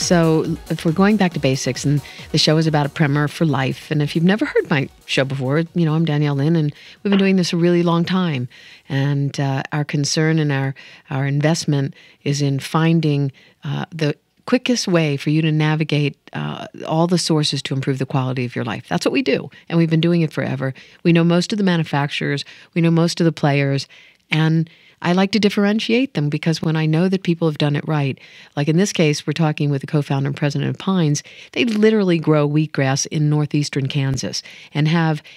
So if we're going back to basics, and the show is about a primer for life, and if you've never heard my show before, I'm Danielle Lin, and we've been doing this a really long time. And our concern and our investment is in finding the quickest way for you to navigate all the sources to improve the quality of your life. That's what we do, and we've been doing it forever. We know most of the manufacturers, we know most of the players, and I like to differentiate them because when I know that people have done it right, like in this case, we're talking with the co-founder and president of Pines, they literally grow wheatgrass in northeastern Kansas and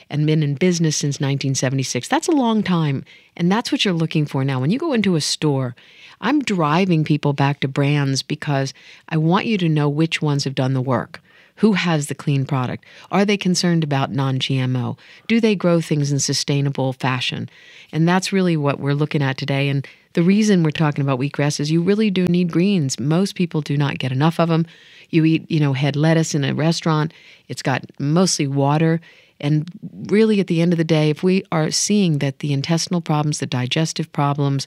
been in business since 1976. That's a long time, and that's what you're looking for now. When you go into a store, I'm driving people back to brands because I want you to know which ones have done the work. Who has the clean product? Are they concerned about non-GMO? Do they grow things in sustainable fashion? And that's really what we're looking at today. And the reason we're talking about wheatgrass is you really do need greens. Most people do not get enough of them. You eat, head lettuce in a restaurant. It's got mostly water. And really, at the end of the day, if we are seeing that the intestinal problems, the digestive problems,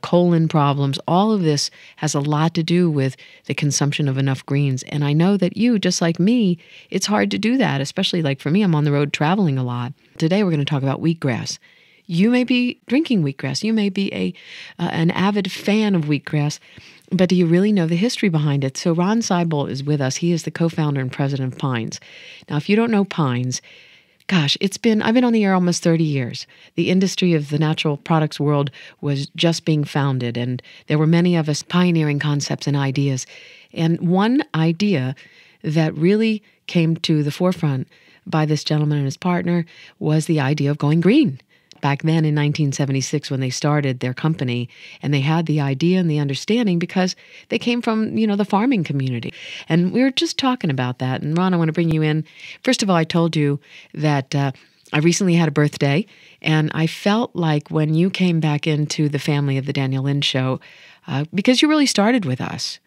colon problems, all of this has a lot to do with the consumption of enough greens. And I know that you, just like me, it's hard to do that, especially like for me, I'm on the road traveling a lot. Today, we're going to talk about wheatgrass. You may be drinking wheatgrass. You may be an avid fan of wheatgrass, but do you really know the history behind it? So Ron Seibel is with us. He is the co-founder and president of Pines. Now, if you don't know Pines, gosh, I've been on the air almost 30 years. The industry of the natural products world was just being founded, and there were many of us pioneering concepts and ideas. And one idea that really came to the forefront by this gentleman and his partner was the idea of going green. Back then in 1976 when they started their company, and they had the idea and the understanding because they came from, the farming community. And we were just talking about that. And Ron, I want to bring you in. First of all, I told you that I recently had a birthday, and I felt like when you came back into the family of the Danielle Lin Show, because you really started with us,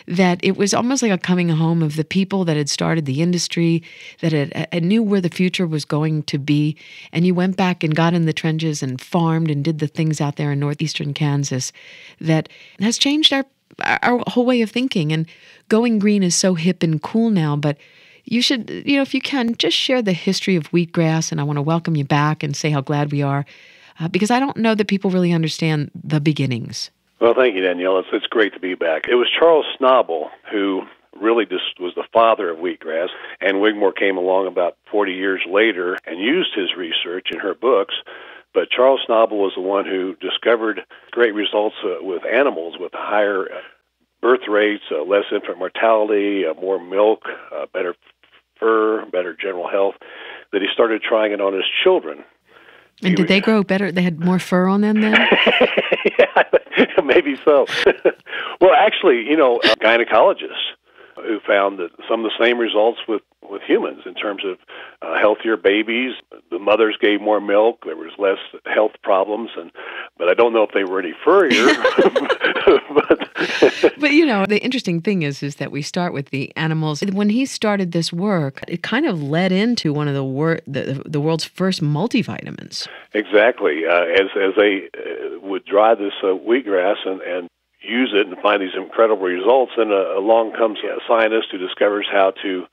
that it was almost like a coming home of the people that had started the industry, that had knew where the future was going to be, and you went back and got in the trenches and farmed and did the things out there in northeastern Kansas that has changed our whole way of thinking. And going green is so hip and cool now, but you should, if you can, just share the history of wheatgrass, and I want to welcome you back and say how glad we are, because I don't know that people really understand the beginnings. Well, thank you, Danielle. It's great to be back. It was Charles Snobble who really just was the father of wheatgrass, and Wigmore came along about 40 years later and used his research in her books. But Charles Snobble was the one who discovered great results with animals, with higher birth rates, less infant mortality, more milk, better fur, better general health, that he started trying it on his children. And did they grow better? They had more fur on them then? Yeah, maybe so. Well, actually, gynecologists who found that some of the same results with humans in terms of healthier babies. The mothers gave more milk. There was less health problems, but I don't know if they were any furrier. But the interesting thing is that we start with the animals. When he started this work, it kind of led into one of the world's first multivitamins. Exactly. As they would dry this wheatgrass and use it and find these incredible results, and along comes a scientist who discovers how to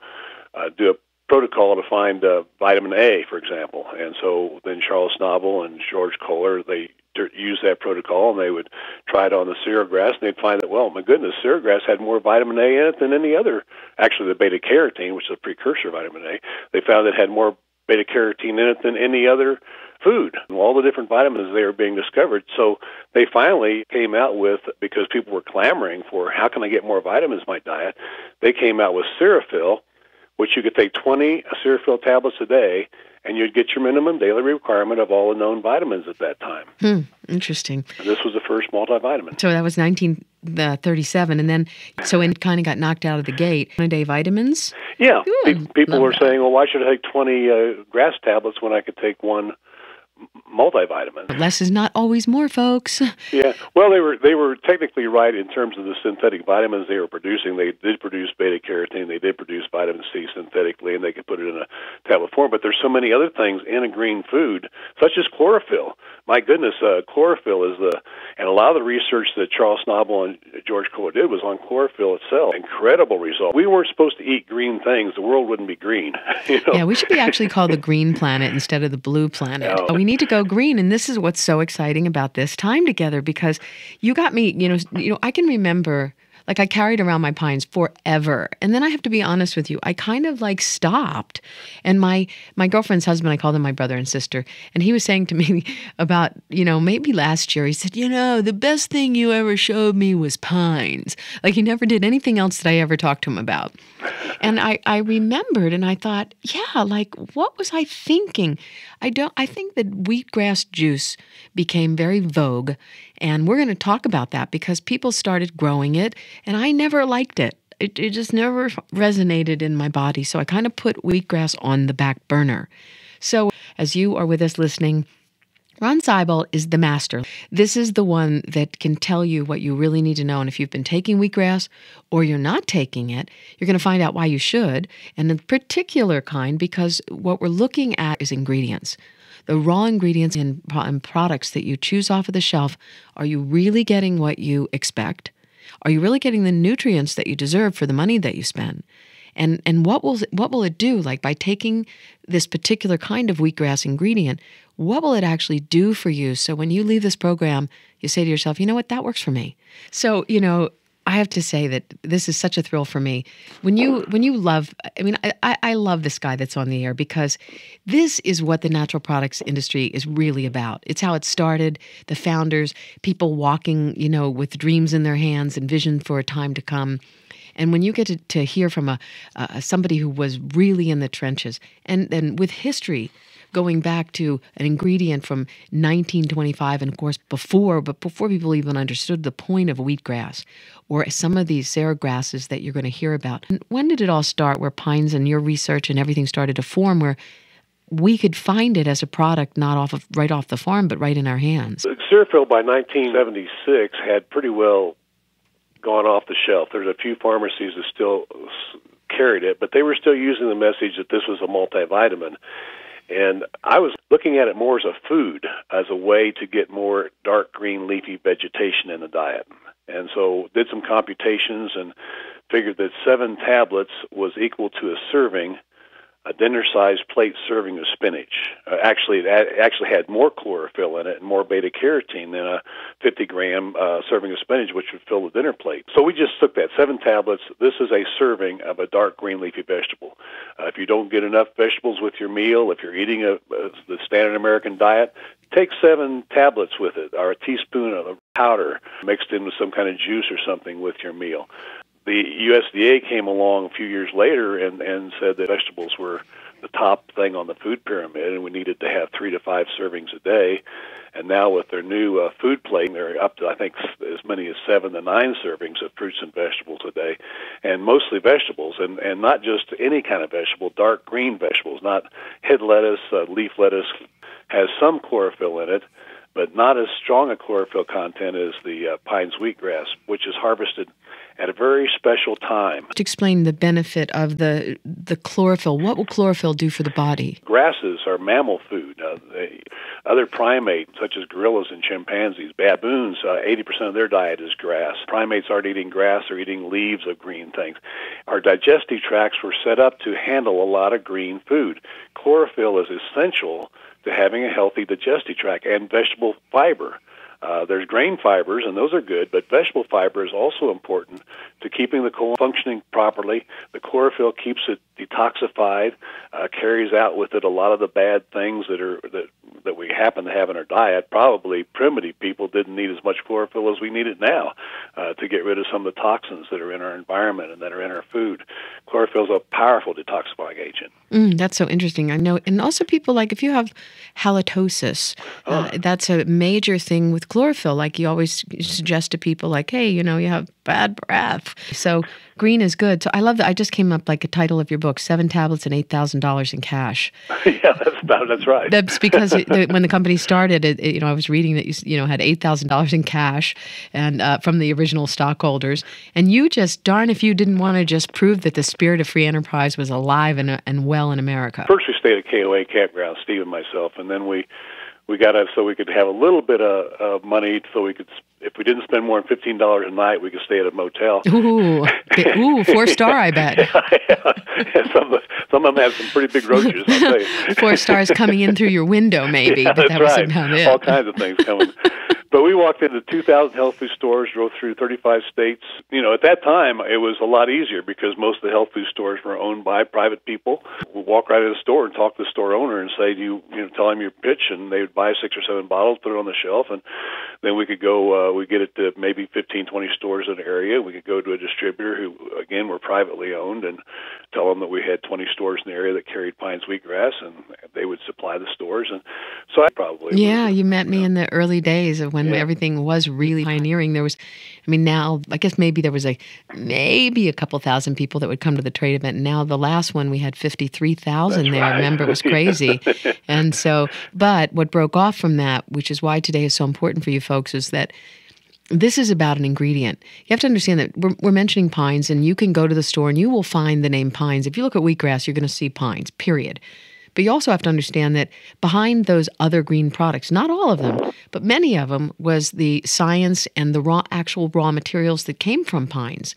do a protocol to find vitamin A, for example. And so then Charles Snobble and George Kohler, they used that protocol, and they would try it on the cereal grass, and they'd find that, well, my goodness, cereal grass had more vitamin A in it than any other. Actually, the beta-carotene, which is a precursor of vitamin A, they found it had more beta-carotene in it than any other food, and all the different vitamins they were being discovered. So they finally came out with, because people were clamoring for, how can I get more vitamins in my diet, they came out with Serafil, which you could take 20 Serafil tablets a day, and you'd get your minimum daily requirement of all the known vitamins at that time. Interesting. And this was the first multivitamin. So that was 1937, and then so it kind of got knocked out of the gate. 1-a-day vitamins? Yeah. Ooh, People were saying, well, why should I take 20 grass tablets when I could take one multivitamin. Less is not always more, folks. Yeah, well, they were technically right in terms of the synthetic vitamins they were producing. They did produce beta carotene, they did produce vitamin C synthetically, and they could put it in a tablet form. But there's so many other things in a green food, such as chlorophyll. My goodness, chlorophyll is and a lot of the research that Charles Snobel and George Kohler did was on chlorophyll itself. Incredible result. We weren't supposed to eat green things; the world wouldn't be green. Yeah, we should be actually called the green planet instead of the blue planet. No. We need to go green, and this is what's so exciting about this time together, because you got me, I can remember, like, I carried around my pines forever. And then I have to be honest with you, I kind of like stopped. And my girlfriend's husband, I called him my brother and sister, and he was saying to me about, maybe last year, he said, the best thing you ever showed me was pines. Like, he never did anything else that I ever talked to him about. And I remembered, and I thought, yeah, like, what was I thinking? I think that wheatgrass juice became very vogue, and we're going to talk about that because people started growing it, and I never liked it. It just never resonated in my body, so I kind of put wheatgrass on the back burner. So as you are with us listening, Ron Seibel is the master. This is the one that can tell you what you really need to know. And if you've been taking wheatgrass or you're not taking it, you're going to find out why you should, and a particular kind, because what we're looking at is ingredients. The raw ingredients in products that you choose off of the shelf. Are you really getting what you expect? Are you really getting the nutrients that you deserve for the money that you spend? And what will it do? Like, by taking this particular kind of wheatgrass ingredient, what will it actually do for you? So when you leave this program, you say to yourself, you know what, that works for me. So, I have to say that this is such a thrill for me. When you love, I love this guy that's on the air, because this is what the natural products industry is really about. It's how it started, the founders, people walking, with dreams in their hands and vision for a time to come. And when you get to hear from somebody who was really in the trenches, and with history going back to an ingredient from 1925, and of course before people even understood the point of wheatgrass, or some of these Sarah grasses that you're going to hear about. And when did it all start, where pines and your research and everything started to form, where we could find it as a product not right off the farm, but right in our hands? Xerophil by 1976 had pretty well gone off the shelf. There's a few pharmacies that still carried it, but they were still using the message that this was a multivitamin. And I was looking at it more as a food, as a way to get more dark green leafy vegetation in the diet. And so did some computations and figured that 7 tablets was equal to a serving, a dinner-sized plate serving of spinach. Actually, it actually had more chlorophyll in it and more beta-carotene than a 50-gram serving of spinach, which would fill the dinner plate. So we just took that 7 tablets. This is a serving of a dark green leafy vegetable. If you don't get enough vegetables with your meal, if you're eating the standard American diet, take 7 tablets with it, or a teaspoon of powder mixed in with some kind of juice or something with your meal. The USDA came along a few years later and said that vegetables were the top thing on the food pyramid, and we needed to have 3 to 5 servings a day. And now with their new food plate, they're up to, I think, as many as 7 to 9 servings of fruits and vegetables a day, and mostly vegetables, and not just any kind of vegetable, dark green vegetables, not head lettuce, leaf lettuce, has some chlorophyll in it, but not as strong a chlorophyll content as the Pines wheatgrass, which is harvested at a very special time. To explain the benefit of the chlorophyll, what will chlorophyll do for the body? Grasses are mammal food. Other primates, such as gorillas and chimpanzees, baboons, 80% of their diet is grass. Primates aren't eating grass, they're eating leaves of green things. Our digestive tracts were set up to handle a lot of green food. Chlorophyll is essential to having a healthy digestive tract, and vegetable fiber. There's grain fibers, and those are good, but vegetable fiber is also important to keeping the colon functioning properly. The chlorophyll keeps it detoxified, carries out with it a lot of the bad things that we happen to have in our diet. Probably primitive people didn't need as much chlorophyll as we need it now to get rid of some of the toxins that are in our environment and that are in our food. Chlorophyll is a powerful detoxifying agent. That's so interesting. I know. And also people, like, if you have halitosis, that's a major thing with chlorophyll. Like, you always suggest to people, like, hey, you have bad breath. So green is good. So I love that. I just came up like a title of your book, 7 tablets and $8,000 in cash. Yeah, that's right. That's because when the company started, I was reading that you had $8,000 in cash and from the original stockholders, and you just darn if you didn't want to just prove that the spirit of free enterprise was alive and well in America. First, we stayed at KOA campground, Steve and myself, and then we got up so we could have a little bit of money, so we could, if we didn't spend more than $15 a night, we could stay at a motel. Ooh, 4-star, I bet. Yeah. Some of them have some pretty big roaches, I'll tell you. 4 stars coming in through your window, maybe. Yeah, but that's that was right. about it. All kinds of things coming. But we walked into 2,000 health food stores, drove through 35 states. At that time, it was a lot easier because most of the health food stores were owned by private people. We'd walk right into the store and talk to the store owner and say, tell them your pitch, and they would buy 6 or 7 bottles, put it on the shelf, and then we could go, we'd get it to maybe 15, 20 stores in the area. We could go to a distributor who, again, were privately owned and tell them that we had 20 stores in the area that carried Pines Wheatgrass, and they would supply the stores. And so I probably... Yeah, you met me in the early days of when everything was really pioneering. There was, now, I guess maybe there was maybe a couple thousand people that would come to the trade event. Now the last one, we had 53,000 there. Right. Remember, it was crazy. And so, but what broke off from that, which is why today is so important for you folks, is that this is about an ingredient. You have to understand that we're mentioning pines, and you can go to the store and you will find the name pines. If you look at wheatgrass, you're going to see pines, period. But you also have to understand that behind those other green products, not all of them, but many of them, was the science and the actual raw materials that came from pines.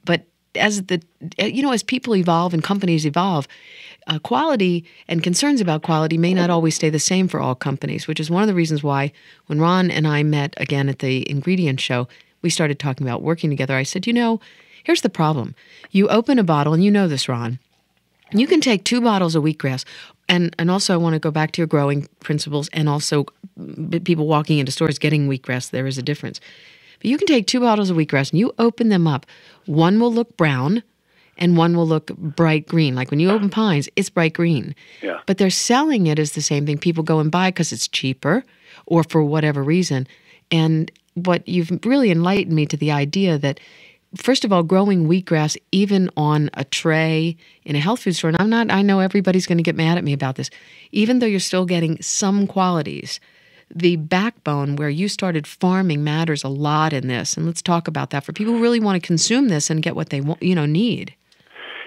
But as people evolve and companies evolve, quality and concerns about quality may not always stay the same for all companies, which is one of the reasons why when Ron and I met again at the ingredient show, we started talking about working together. I said, here's the problem. You open a bottle, and you know this, Ron. You can take 2 bottles of wheatgrass, and also I want to go back to your growing principles and also people walking into stores getting wheatgrass. There is a difference. But you can take 2 bottles of wheatgrass and you open them up. One will look brown and one will look bright green. Like when you open pines, it's bright green. Yeah. But they're selling it as the same thing. People go and buy because it's cheaper or for whatever reason. And what you've really enlightened me to the idea that, first of all, growing wheatgrass even on a tray in a health food store, and I know everybody's going to get mad at me about this, even though you're still getting some qualities, the backbone where you started farming matters a lot in this. And let's talk about that for people who really want to consume this and get what they want, need.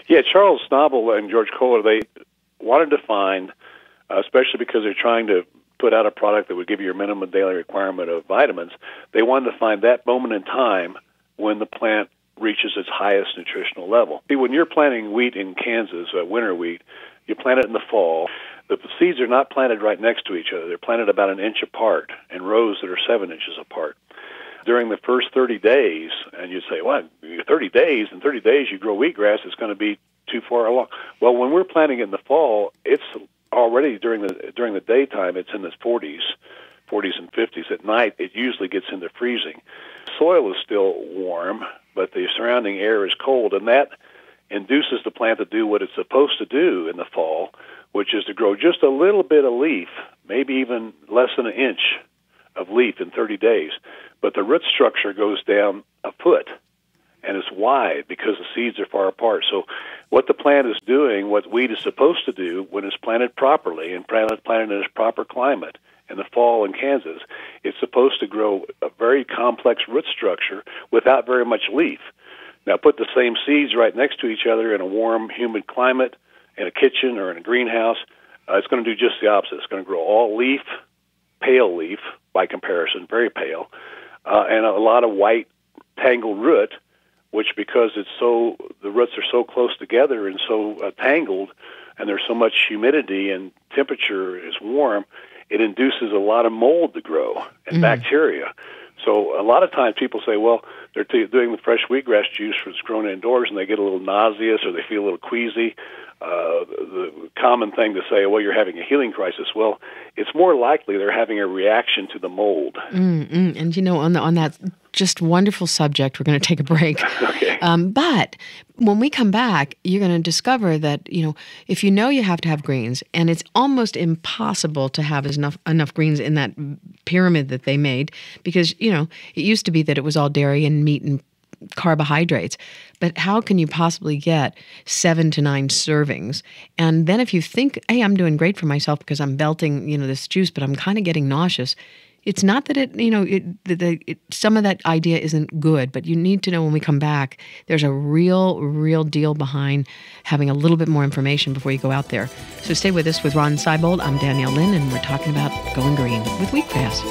Yeah, Charles Snobel and George Kohler, they wanted to find, especially because they're trying to put out a product that would give you a minimum daily requirement of vitamins, they wanted to find that moment in time when the plant reaches its highest nutritional level. See, when you're planting wheat in Kansas, winter wheat, you plant it in the fall. The seeds are not planted right next to each other. They're planted about an inch apart in rows that are 7 inches apart. During the first 30 days, and you say, well, 30 days, in 30 days you grow wheatgrass, it's going to be too far along. Well, when we're planting it in the fall, it's already during the daytime, it's in the 40s and 50s. At night, it usually gets into freezing. Soil is still warm, but the surrounding air is cold, and that induces the plant to do what it's supposed to do in the fall, which is to grow just a little bit of leaf, maybe even less than an inch of leaf in 30 days. But the root structure goes down a foot, and it's wide because the seeds are far apart. So what the plant is doing, what wheat is supposed to do when it's planted properly and planted in its proper climate in the fall in Kansas, it's supposed to grow a very complex root structure without very much leaf. Now put the same seeds right next to each other in a warm, humid climate, in a kitchen or in a greenhouse, it's going to do just the opposite. It's going to grow all leaf, pale leaf by comparison, very pale, and a lot of white tangled root, which because the roots are so close together and so tangled, and there's so much humidity and temperature is warm, it induces a lot of mold to grow and bacteria. So a lot of times people say, well, they're doing the fresh wheatgrass juice that's grown indoors, and they get a little nauseous or they feel a little queasy. The common thing to say, well, you're having a healing crisis. Well, it's more likely they're having a reaction to the mold. And on that just wonderful subject, we're going to take a break. Okay. But when we come back, you're going to discover that, if you have to have greens, and it's almost impossible to have enough greens in that pyramid that they made, because, it used to be that it was all dairy and meat and carbohydrates. But how can you possibly get 7 to 9 servings? And then if you think, hey, I'm doing great for myself because I'm belting, this juice, but I'm kind of getting nauseous. It's not that some of that idea isn't good, but you need to know when we come back, there's a real deal behind having a little bit more information before you go out there. So stay with us with Ron Seibold. I'm Danielle Lin, and we're talking about going green with Wheatgrass.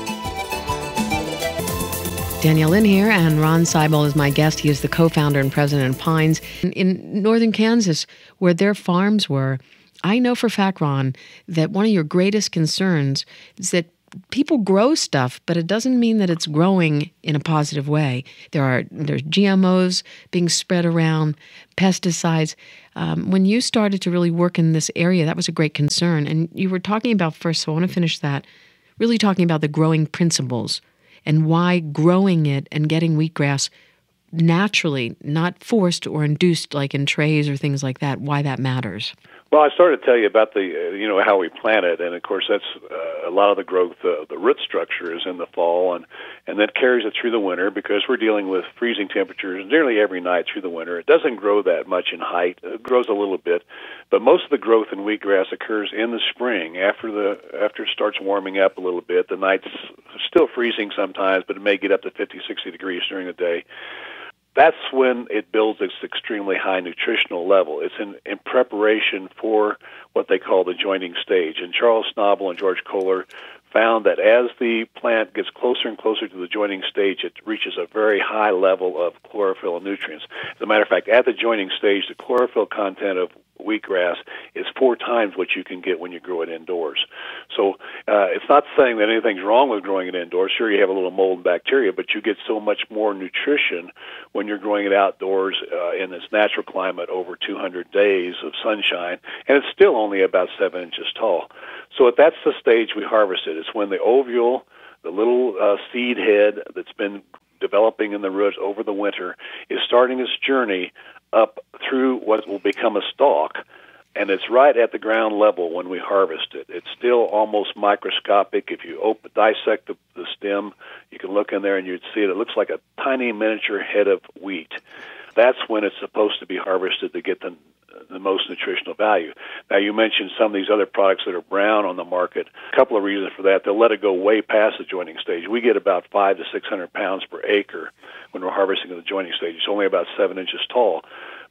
Danielle Lin here, and Ron Seibold is my guest. He is the co-founder and president of Pines in northern Kansas, where their farms were. I know for a fact, Ron, that one of your greatest concerns is that people grow stuff, but it doesn't mean that it's growing in a positive way. There's GMOs being spread around, pesticides. When you started to really work in this area, that was a great concern. And you were talking about first, so I want to finish that, really talking about the growing principles and why growing it and getting wheatgrass naturally, not forced or induced like in trays or things like that, why that matters. Well, I started to tell you about the, how we plant it, and of course that's a lot of the growth. The root structure is in the fall, and that carries it through the winter because we're dealing with freezing temperatures nearly every night through the winter. It doesn't grow that much in height; it grows a little bit, but most of the growth in wheatgrass occurs in the spring after it starts warming up a little bit. The night's still freezing sometimes, but it may get up to 50, 60 degrees during the day. That's when it builds its extremely high nutritional level. It's in preparation for what they call the joining stage. And Charles Snobel and George Kohler found that as the plant gets closer and closer to the joining stage, it reaches a very high level of chlorophyll and nutrients. As a matter of fact, at the joining stage, the chlorophyll content of wheatgrass is 4 times what you can get when you grow it indoors. So it's not saying that anything's wrong with growing it indoors. Sure, you have a little mold and bacteria, but you get so much more nutrition when you're growing it outdoors in its natural climate over 200 days of sunshine, and it's still only about 7 inches tall. So that's the stage we harvest it. It's when the ovule, the little seed head that's been developing in the roots over the winter, is starting its journey up through what will become a stalk, and it's right at the ground level when we harvest it. It's still almost microscopic. If you dissect the stem, you can look in there and you'd see it. It looks like a tiny miniature head of wheat. That's when it's supposed to be harvested to get the most nutritional value. Now, you mentioned some of these other products that are brown on the market. A couple of reasons for that. They'll let it go way past the joining stage. We get about 500 to 600 pounds per acre when we're harvesting at the joining stage. It's only about 7 inches tall.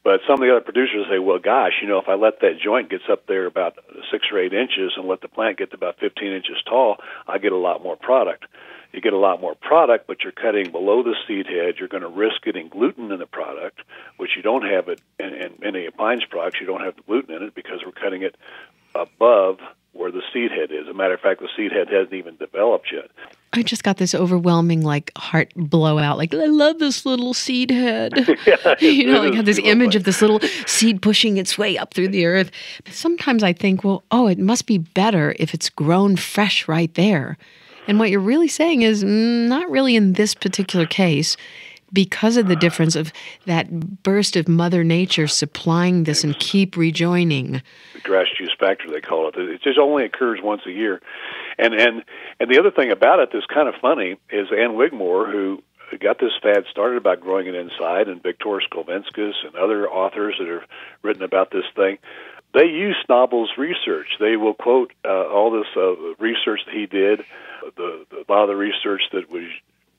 But some of the other producers say, well, gosh, if I let that joint get up there about 6 or 8 inches and let the plant get to about 15 inches tall, I get a lot more product. You get a lot more product, but you're cutting below the seed head. You're going to risk getting gluten in the product, which you don't have it in any of Pine's products. You don't have the gluten in it because we're cutting it above where the seed head is. As a matter of fact, the seed head hasn't even developed yet. I just got this overwhelming, heart blowout. I love this little seed head. Yeah, I have this image of this little seed pushing its way up through the earth. But sometimes I think, it must be better if it's grown fresh right there. And what you're really saying is not really in this particular case, because of the difference of that burst of Mother Nature supplying this and keep rejoining. The grass juice factor, they call it. It just only occurs once a year. And the other thing about it that's kind of funny is Ann Wigmore, who got this fad started about growing it inside, and Viktor Skolvenskis and other authors that have written about this thing, they use Snobel's research. They will quote all this research that he did, a lot of the research that was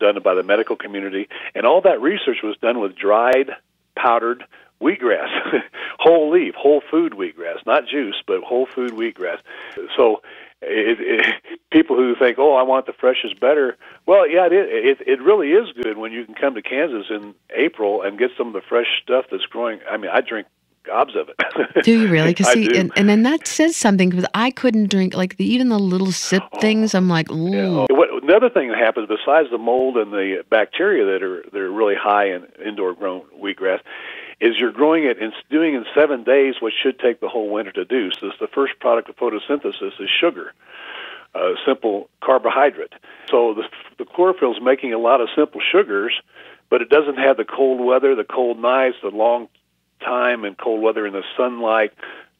done by the medical community, and all that research was done with dried, powdered wheatgrass, whole leaf, whole food wheatgrass, not juice, but whole food wheatgrass. So people who think, I want the fresh is better, well, yeah, it really is good when you can come to Kansas in April and get some of the fresh stuff that's growing. I mean, I drink gobs of it. Do you really? Because and then that says something, because I couldn't drink even the little sip things. I'm like, ooh. Yeah. Another thing that happens besides the mold and the bacteria that are really high in indoor grown wheatgrass is you're growing it and doing in 7 days what should take the whole winter to do. So the first product of photosynthesis is sugar, simple carbohydrate. So the chlorophyll is making a lot of simple sugars, but it doesn't have the cold weather, the cold nights, the long time and cold weather in the sunlight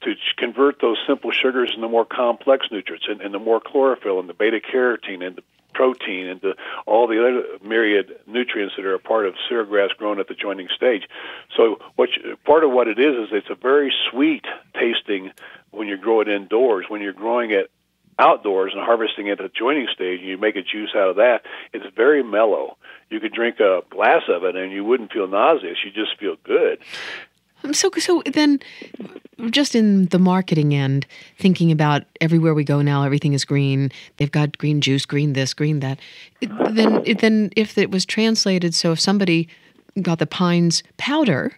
to convert those simple sugars into more complex nutrients and the more chlorophyll and the beta carotene and the protein and all the other myriad nutrients that are a part of cerealgrass grown at the joining stage. So part of what it is it's a very sweet tasting when you grow it indoors. When you're growing it outdoors and harvesting it at the joining stage, and you make a juice out of that, it's very mellow. You could drink a glass of it and you wouldn't feel nauseous. You just feel good. So then, just in the marketing end, thinking about everywhere we go now, everything is green. They've got green juice, green this, green that. Then if it was translated, so if somebody got the Pines powder,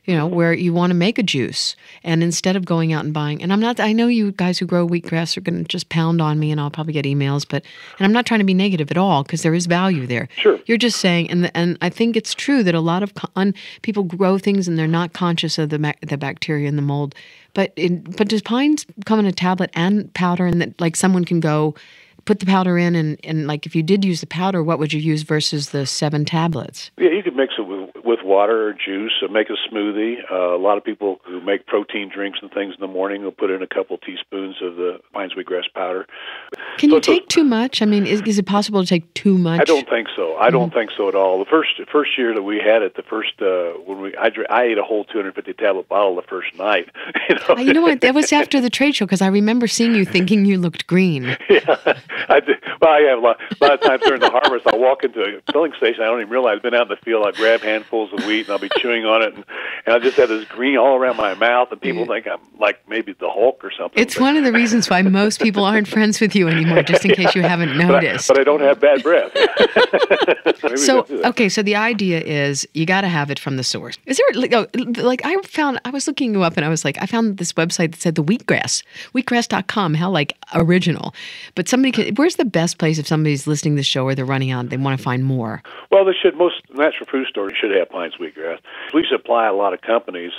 where you want to make a juice, and instead of going out and buying, and I know you guys who grow wheatgrass are going to just pound on me, and I'll probably get emails, and I'm not trying to be negative at all, because there is value there. Sure. You're just saying, and I think it's true that a lot of people grow things and they're not conscious of the bacteria and the mold, but does Pines come in a tablet and powder, and that like someone can go put the powder in, and like if you did use the powder, what would you use versus the 7 tablets? Yeah, you could mix it with water or juice or make a smoothie. A lot of people who make protein drinks and things in the morning will put in a couple teaspoons of the Pines wheatgrass powder. Can you take too much? I mean, is it possible to take too much? I don't think so. I don't think so at all. The first year that we had it, I ate a whole 250 tablet bottle the first night. You know what? That was after the trade show, because I remember seeing you thinking you looked green. Yeah, I did. Well, I have a lot of times during the harvest, I'll walk into a filling station. I don't even realize I've been out in the field. I grab handfuls of wheat and I'll be chewing on it, and I just have this green all around my mouth, and people think I'm like maybe the Hulk or something. It's one of the reasons why most people aren't friends with you anymore, just in case you haven't noticed. But I don't have bad breath. So the idea is you got to have it from the source. Is there I was looking you up, and I found this website that said the wheatgrass.com, how like original. But where's the best place if somebody's listening to the show or they're running out and they want to find more? Well, most natural food stores should have Pines wheatgrass. We supply a lot of companies.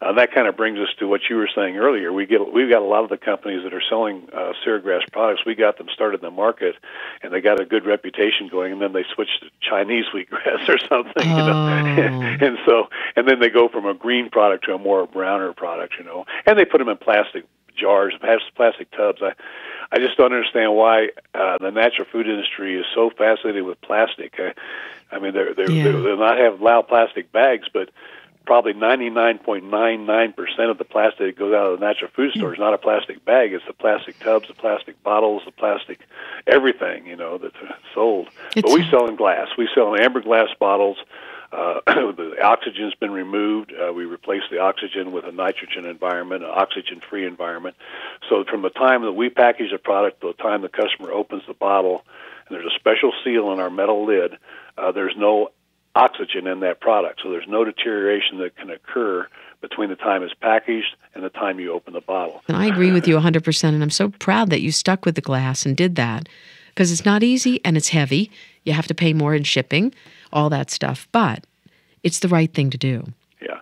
That kind of brings us to what you were saying earlier. We've got a lot of the companies that are selling cerealgrass products. We got them started in the market, and they got a good reputation going, and then they switched to Chinese wheatgrass or something, and then they go from a green product to a more browner product, and they put them in plastic jars, plastic tubs. I just don't understand why the natural food industry is so fascinated with plastic. They'll not allow plastic bags, but probably 99.99% of the plastic that goes out of the natural food store is not a plastic bag. It's the plastic tubs, the plastic bottles, the plastic everything, that's sold. But we sell in glass. We sell in amber glass bottles. The oxygen's been removed. We replace the oxygen with a nitrogen environment, an oxygen-free environment. So from the time that we package a product to the time the customer opens the bottle, and there's a special seal on our metal lid, there's no oxygen in that product. So there's no deterioration that can occur between the time it's packaged and the time you open the bottle. And I agree with you 100%, and I'm so proud that you stuck with the glass and did that, because it's not easy and it's heavy. You have to pay more in shipping, all that stuff, but it's the right thing to do. Yeah.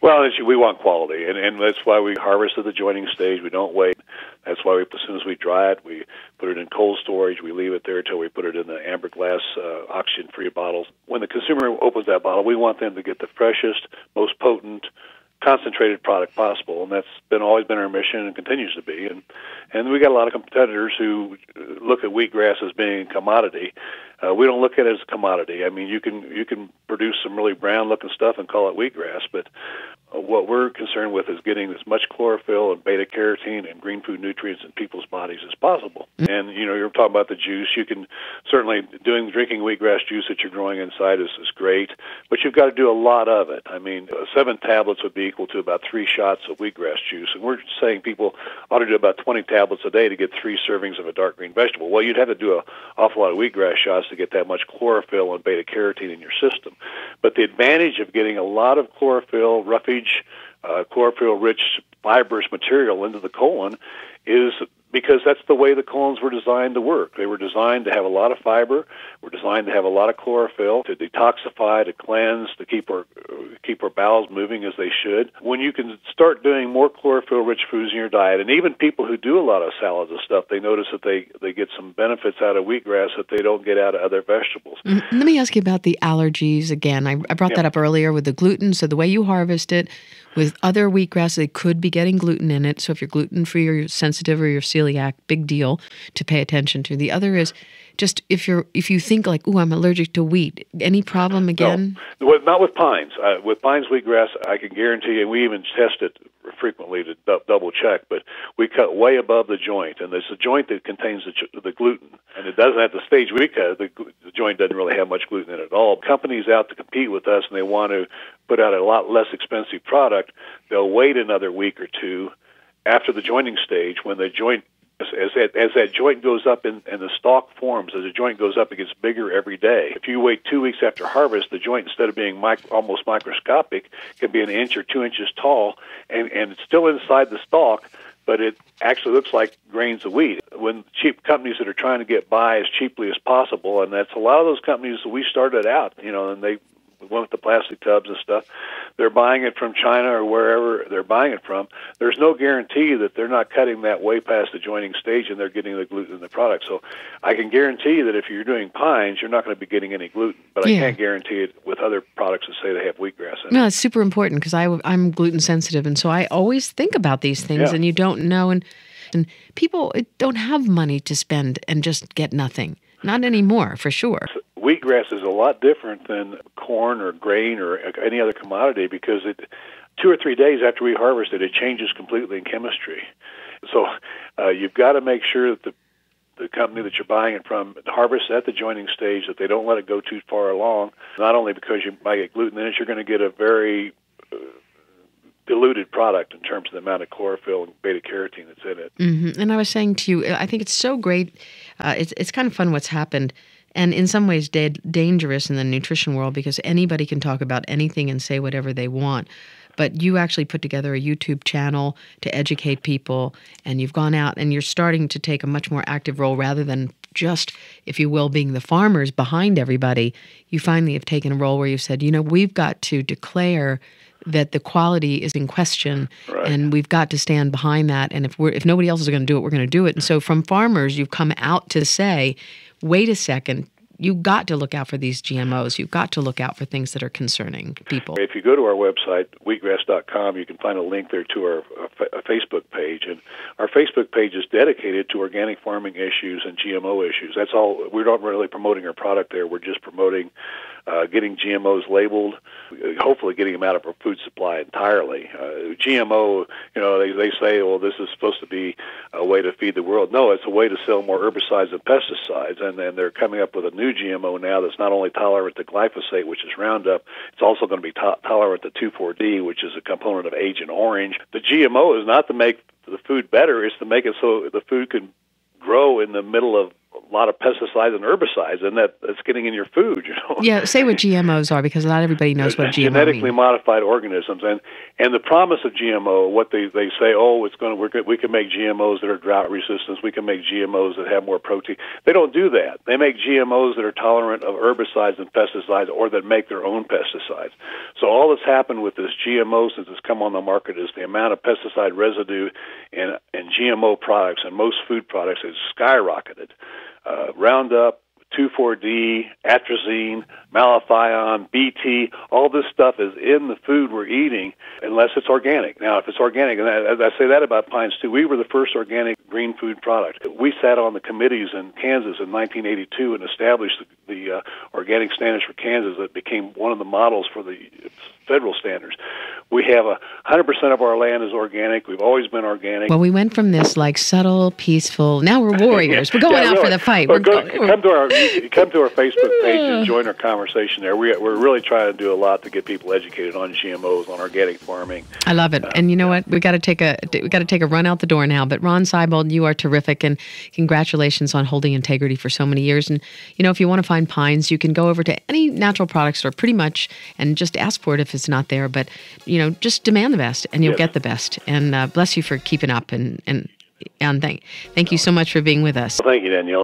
Well, we want quality, and that's why we harvest at the joining stage. We don't wait. That's why as soon as we dry it, we put it in cold storage. We leave it there until we put it in the amber glass oxygen-free bottles. When the consumer opens that bottle, we want them to get the freshest, most potent, concentrated product possible, and that's always been our mission and continues to be. And we got a lot of competitors who look at wheatgrass as being a commodity. We don't look at it as a commodity. I mean, you can produce some really brown-looking stuff and call it wheatgrass, but what we're concerned with is getting as much chlorophyll and beta-carotene and green food nutrients in people's bodies as possible. And, you're talking about the juice. You can certainly, drinking wheatgrass juice that you're growing inside is great, but you've got to do a lot of it. I mean, 7 tablets would be equal to about 3 shots of wheatgrass juice, and we're saying people ought to do about 20 tablets a day to get 3 servings of a dark green vegetable. Well, you'd have to do an awful lot of wheatgrass shots to get that much chlorophyll and beta-carotene in your system. But the advantage of getting a lot of chlorophyll, roughage, chlorophyll-rich fibrous material into the colon is because that's the way the colons were designed to work. They were designed to have a lot of fiber, were designed to have a lot of chlorophyll, to detoxify, to cleanse, to keep our bowels moving as they should. When you can start doing more chlorophyll-rich foods in your diet, and even people who do a lot of salads and stuff, they notice that they get some benefits out of wheatgrass that they don't get out of other vegetables. Let me ask you about the allergies again. I brought that up earlier with the gluten. So the way you harvest it, with other wheatgrass, they could be getting gluten in it. So if you're gluten-free or you're sensitive or you're celiac, celiac, big deal to pay attention to. The other is just if you think like, "Ooh, I'm allergic to wheat," any problem again? No, not with pines. With pines wheatgrass, I can guarantee, and we even test it frequently to double check, but we cut way above the joint, and it's a joint that contains the gluten, and it doesn't at the stage we cut. The joint doesn't really have much gluten in it at all. Companies out to compete with us, and they want to put out a lot less expensive product. They'll wait another week or two after the jointing stage when the joint. As that joint goes up and the stalk forms, as the joint goes up, it gets bigger every day. If you wait 2 weeks after harvest, the joint, instead of being almost microscopic, can be 1 inch or 2 inches tall, and it's still inside the stalk, but it actually looks like grains of wheat. When cheap companies that are trying to get by as cheaply as possible, and that's a lot of those companies that we started out, and they went with the plastic tubs and stuff. They're buying it from China or wherever they're buying it from. There's no guarantee that they're not cutting that way past the jointing stage and they're getting the gluten in the product. So I can guarantee that if you're doing pines, you're not going to be getting any gluten. But I can't guarantee it with other products that say they have wheatgrass in it. No, it's super important because I'm gluten sensitive, and so I always think about these things, and you don't know. And people don't have money to spend and just get nothing. Not anymore, for sure. Wheatgrass is a lot different than corn or grain or any other commodity because 2 or 3 days after we harvest it, it changes completely in chemistry. So you've got to make sure that the company that you're buying it from harvests at the jointing stage, that they don't let it go too far along, not only because you might get gluten in it, you're going to get a very diluted product in terms of the amount of chlorophyll and beta-carotene that's in it. Mm-hmm. And I was saying to you, I think it's so great. It's kind of fun what's happened, and in some ways dangerous in the nutrition world because anybody can talk about anything and say whatever they want. But you actually put together a YouTube channel to educate people, and you've gone out and you're starting to take a much more active role rather than just, if you will, being the farmers behind everybody. You finally have taken a role where you've said, we've got to declare that the quality is in question, and we've got to stand behind that. And if nobody else is going to do it, we're going to do it. And so from farmers, you've come out to say, wait a second, you've got to look out for these GMOs. You've got to look out for things that are concerning people. If you go to our website, wheatgrass.com, you can find a link there to our Facebook page. And our Facebook page is dedicated to organic farming issues and GMO issues. That's all. We're not really promoting our product there. We're just promoting getting GMOs labeled, hopefully getting them out of our food supply entirely. GMO, they say, well, this is supposed to be a way to feed the world. No, it's a way to sell more herbicides and pesticides, and then they're coming up with a new GMO now that's not only tolerant to glyphosate, which is Roundup, it's also going to be tolerant to 2,4-D, which is a component of Agent Orange. The GMO is not to make the food better, it's to make it so the food can grow in the middle of a lot of pesticides and herbicides, and that's getting in your food. Yeah, say what GMOs are, because not everybody knows what GMO means. Genetically modified organisms, and the promise of GMO, what they say, we can make GMOs that are drought resistant, we can make GMOs that have more protein. They don't do that. They make GMOs that are tolerant of herbicides and pesticides, or that make their own pesticides. So all that's happened with this GMO since it's come on the market is the amount of pesticide residue in GMO products and most food products has skyrocketed. Roundup, 2,4-D, atrazine, malathion, BT, all this stuff is in the food we're eating unless it's organic. Now, if it's organic, and I say that about pines too, we were the first organic green food product. We sat on the committees in Kansas in 1982 and established the organic standards for Kansas that became one of the models for the federal standards. We have 100% of our land is organic. We've always been organic. Well, we went from this like subtle, peaceful. Now we're warriors. We're going out for the fight. Come to our Facebook page and join our conversation there. We're really trying to do a lot to get people educated on GMOs, on organic farming. I love it. And you know what? We got to take a run out the door now. But Ron Seibold, you are terrific, and congratulations on holding integrity for so many years. And if you want to find pines, you can go over to any natural product store, pretty much, and just ask for it if it's not there. But just demand the best, and you'll get the best. And bless you for keeping up. And thank you so much for being with us. Well, thank you, Danielle.